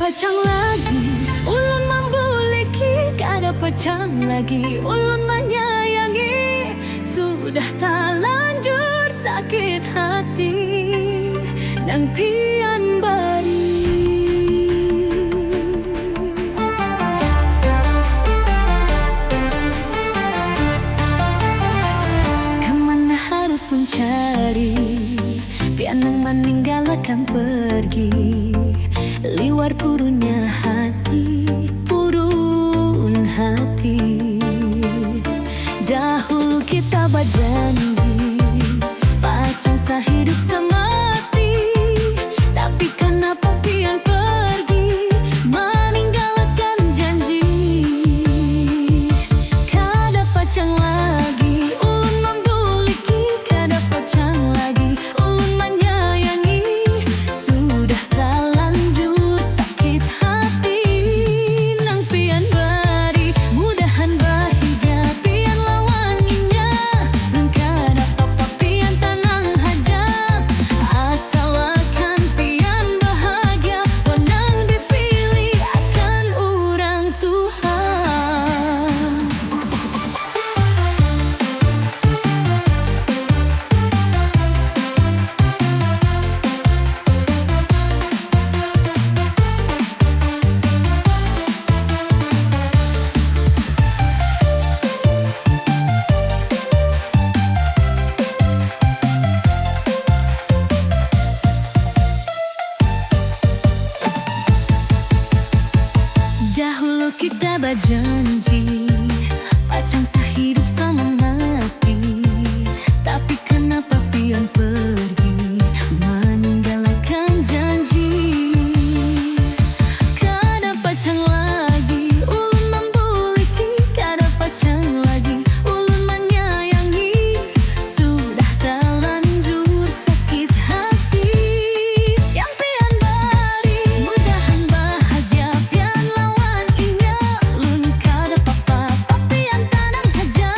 pacang lagi, ulun membuliki, kada pacang lagi, ulun menyayangi. Sudah terlanjur sakit hati, nang pian bari. Kemana harus mencari, pian nang meninggalkan pergi. Liwar purunnya hati, purun hati. Dahulu kita berjanji, pacang sehidup semati. Tapi kenapa pian pergi, meninggalkan janji. Kada pacang lagi, ulun membuliki, kada pacang lagi, ulun menyayangi. Sudah terlanjur sakit hati, nang pian bari. Mudahan bahagia pian lawanginya, nang kada apa pian tanang haja. Asalakan pian bahagia, wenang dipilih akan urang Tuhan. Dahulu kita berjanji, pacang sehidup sama mati. Tapi kenapa pian pergi, meninggalkan janji. Kada pacang lagi, ulun membuliki, kada pacang lagi, ulun menyayangi. Sudah terlanjur sakit hati, yang pian bari. Mudahan bahagia pian lawan inya, ulun kada apa-apa pian tanang haja.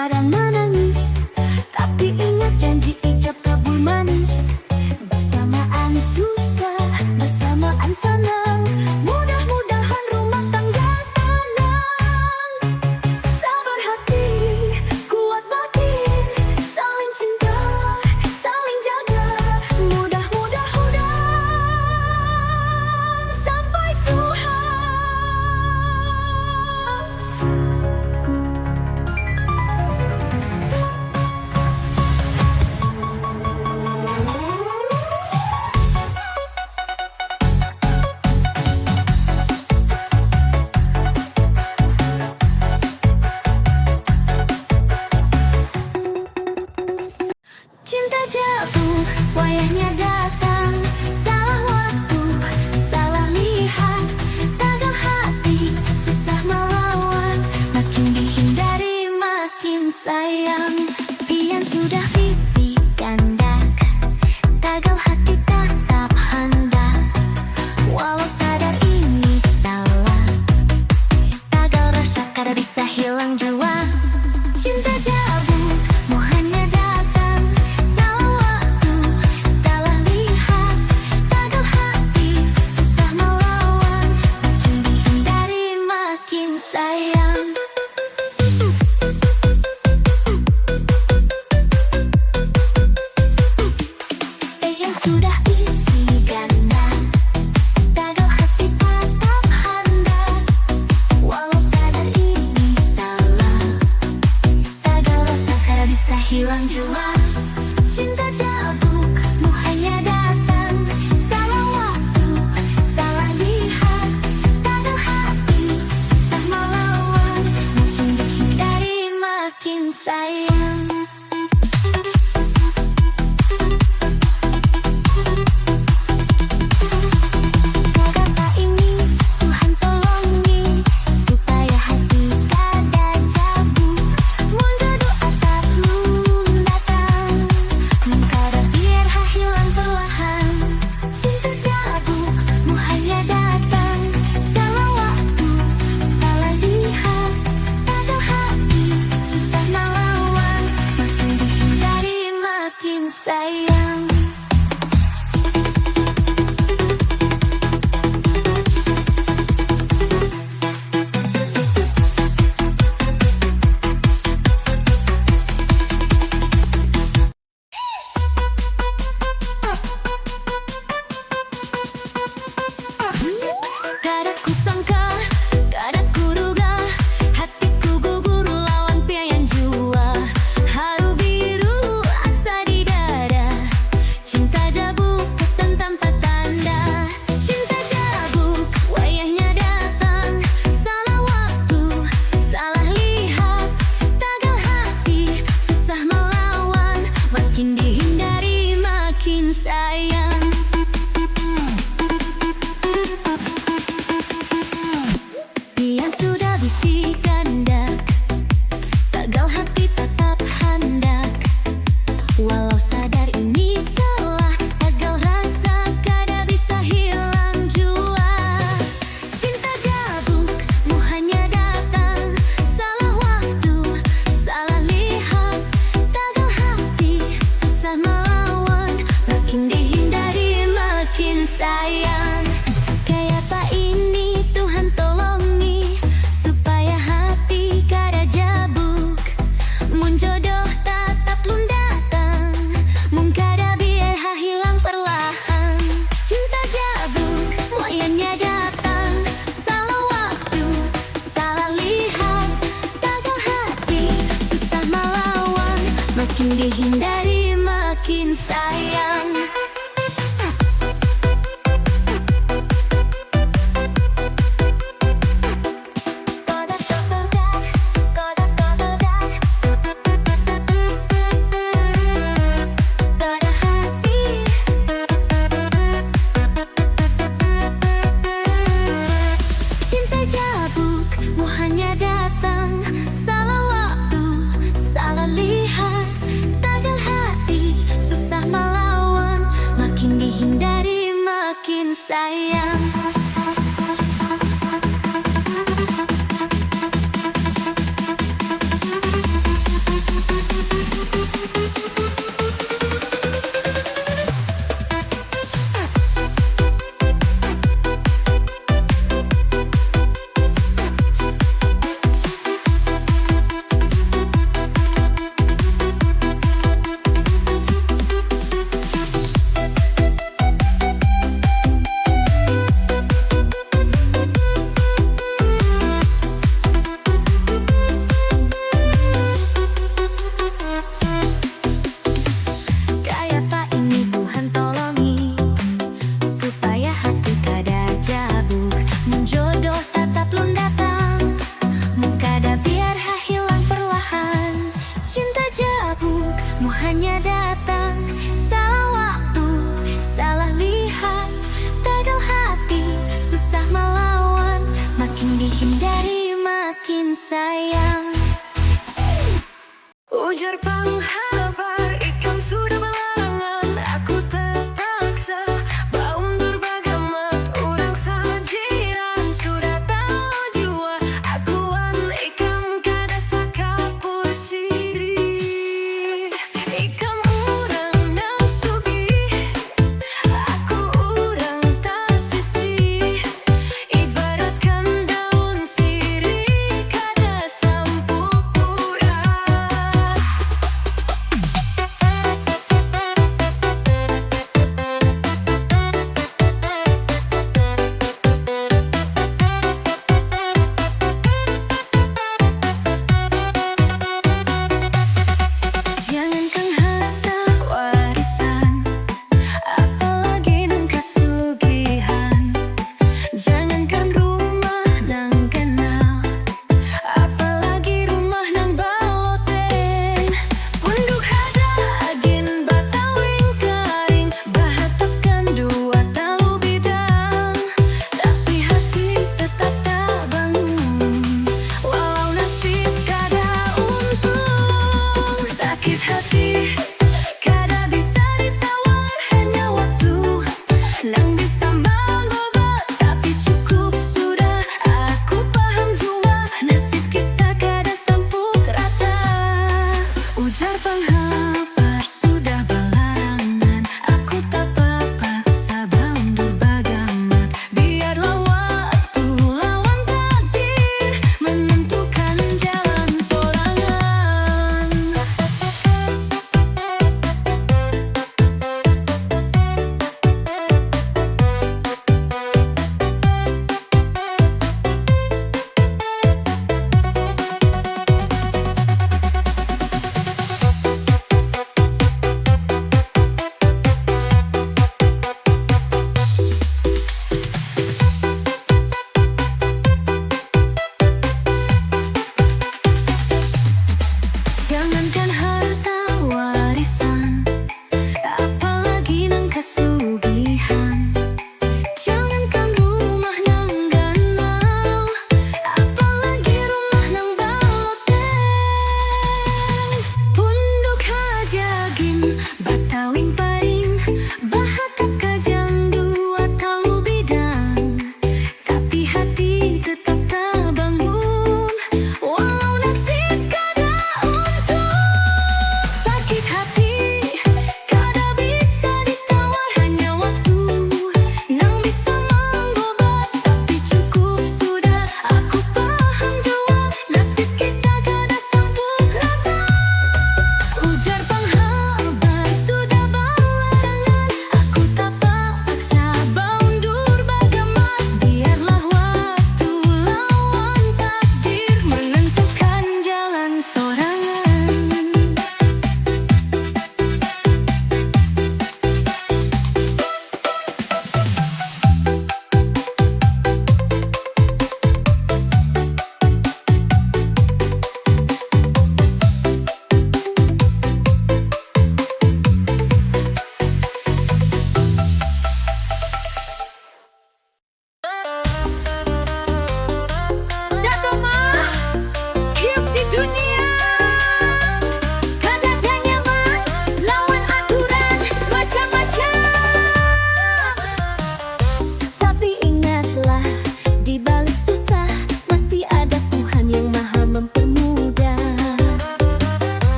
kadang menangis, tapi ingat janji ijab kabul manis. Bersamaan susah, bersamaan senang, mudah-mudahan rumah tangga tenang. Sabar hati, kuat batin, saling cinta, saling jaga. Mudah-mudahan sampai Tuhan.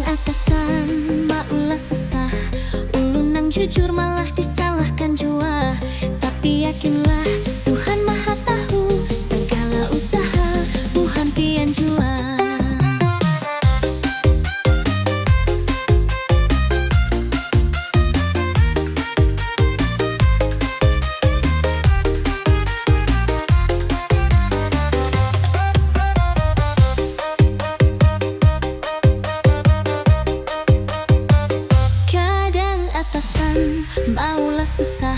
Kadang atasan maulah susah, ulun nang jujur malah disalahkan jua. Tapi yakinlah Tuhan Maha Tahu, segala usaha Tuhan pian jua. Maulah susah,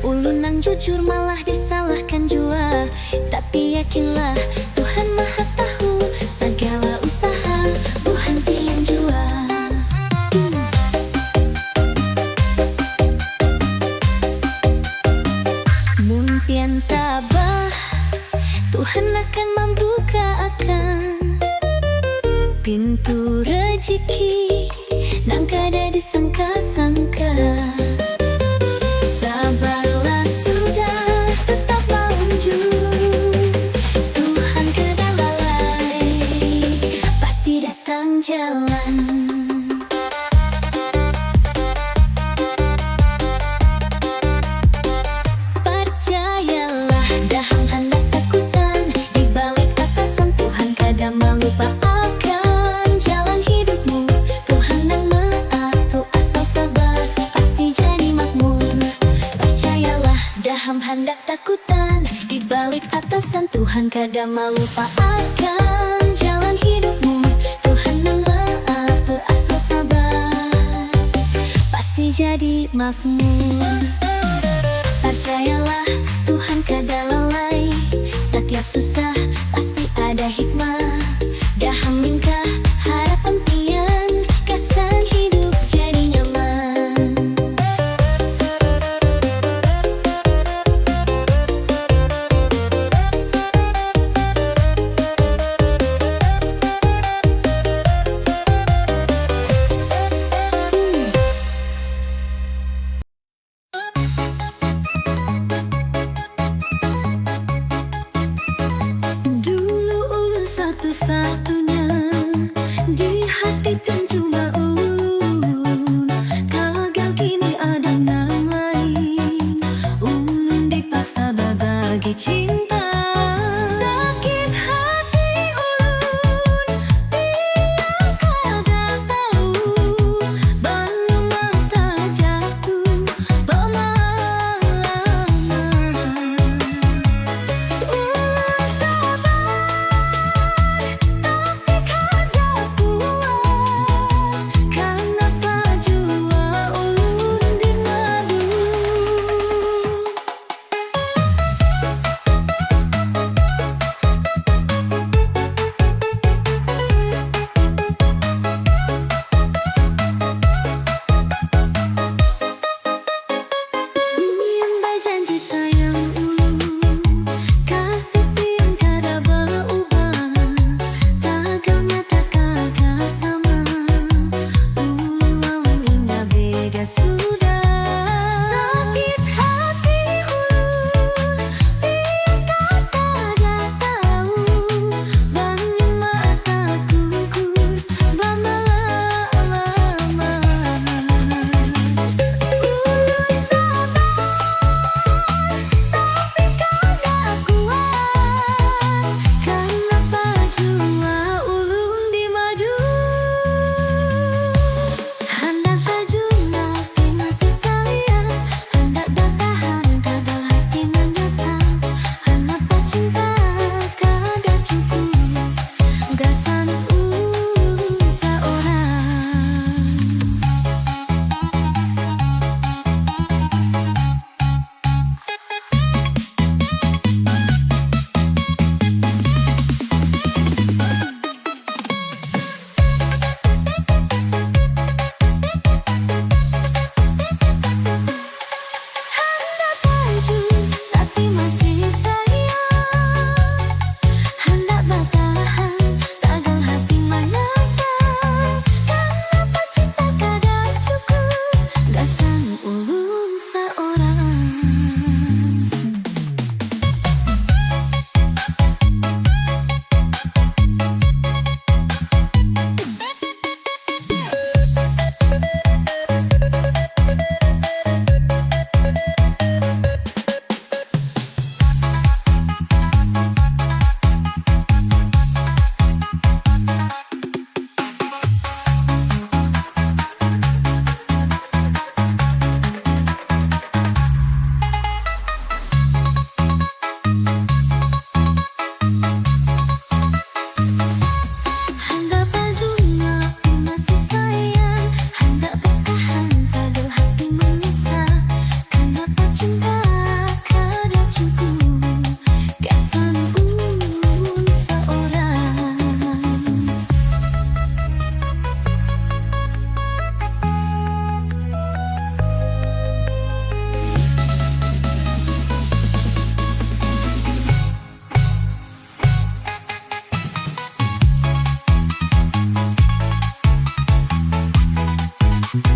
ulun nang jujur malah disalahkan jua. Tapi yakinlah Tuhan Maha Tahu, segala usaha Tuhan pian jua. Mun pian tabah, Tuhan akan membukakan pintu rezeki nang kada disangka-sangka. Sabarlah sudah, tetap maju. Tuhan kada lalai, pasti datang jalan. Percayalah, dahang hendak takutan, di balik atasan Tuhan kada melupa akan jalan hidupmu. Tuhan nang mengatur, asal sabar pasti jadi makmur. Percayalah, daham hendak takutan, di balik atasan Tuhan kada melupa akan jalan hidupmu. Tuhan nang mengatur, asal sabar pasti jadi makmur. Percayalah, Tuhan kada lalai, setiap susah pasti ada hikmah. Daham lingkah harapan pian, kesan hidup jadi nyaman. Dulu ulun satu-satunya di hati kan cuma ulun. Gagal kini ada yang lain, ulun dipaksa berbagi cinta. Sakit hati ulun, tiang kada tahu, baru mata jatuh bermalam-malam. Ulun sabar, tapi kada kuat, kenapa jua ulun di madu. Yang berjanji sayang ulun, kasih pian kada berubah. Tagal mata kagak sama, ulun lawan indah beda sudah. Sakit hati ulun, pian kada tahu, bangun mata gugur bermalam-malam. Ulun sabar, tapi kada kuat, kenapa jua ulun di madu. Hendak tajuna pintu, Ayo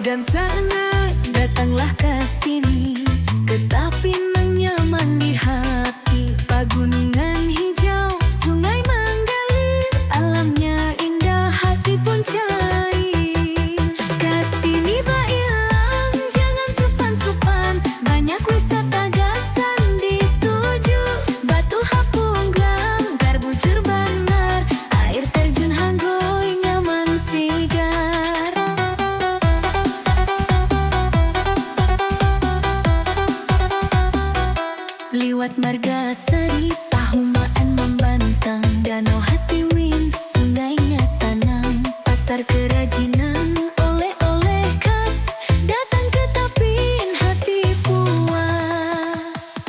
dan sana, datanglah ke sini, tetapi nang nyaman di hati. Pagunungan hijau, sungai menggalir, alamnya indah, hati pun cair. Kesini bailang, jangan supan-supan, banyak wisata gasan dituju. Batu Hapung, Ganggar, Bujur Banar, air terjun Hanggoy, nyaman sigar. Liwat Margasari, Pahumaan membantang, Danau Hatiwin, sungainya tenang, pasar kerajinan, oleh-oleh khas, datang ke Tapin, hati puas.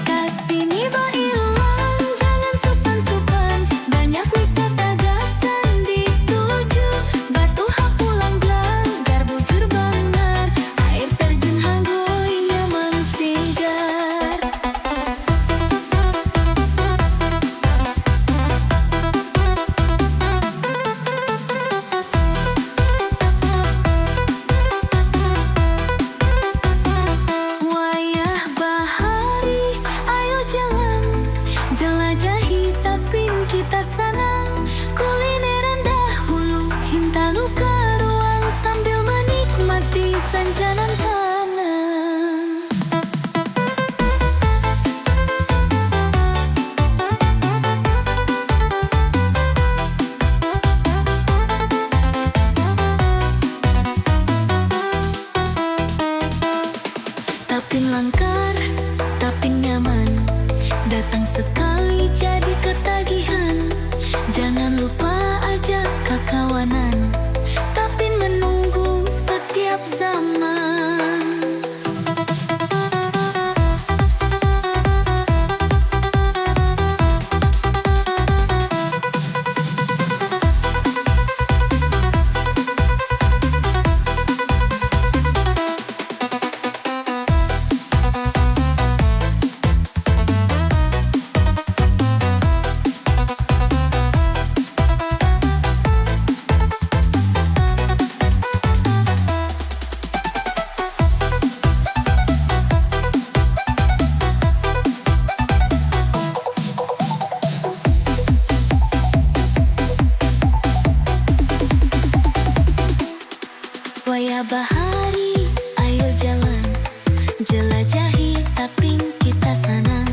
Kesini bailang, jangan supan-supan, banyak wisata gasan dituju. Batu Hapulang, Ganggar, Bujur Banar, air terjun Hanggoy, nyaman sigar. Wayah bahari, ayo jalan, jelajahi Tapin kita sana. Kulineran dahulu, Hintalu Karuang, sambil menikmati sanjanan tanah. Tapin langkar, Tapin nyaman, datang sekali jadi ketagihan. Jangan lupa ajak kakawanan, Tapin menunggu setiap zaman. Wayah bahari, ayo jalan, jelajahi Tapin kita sana.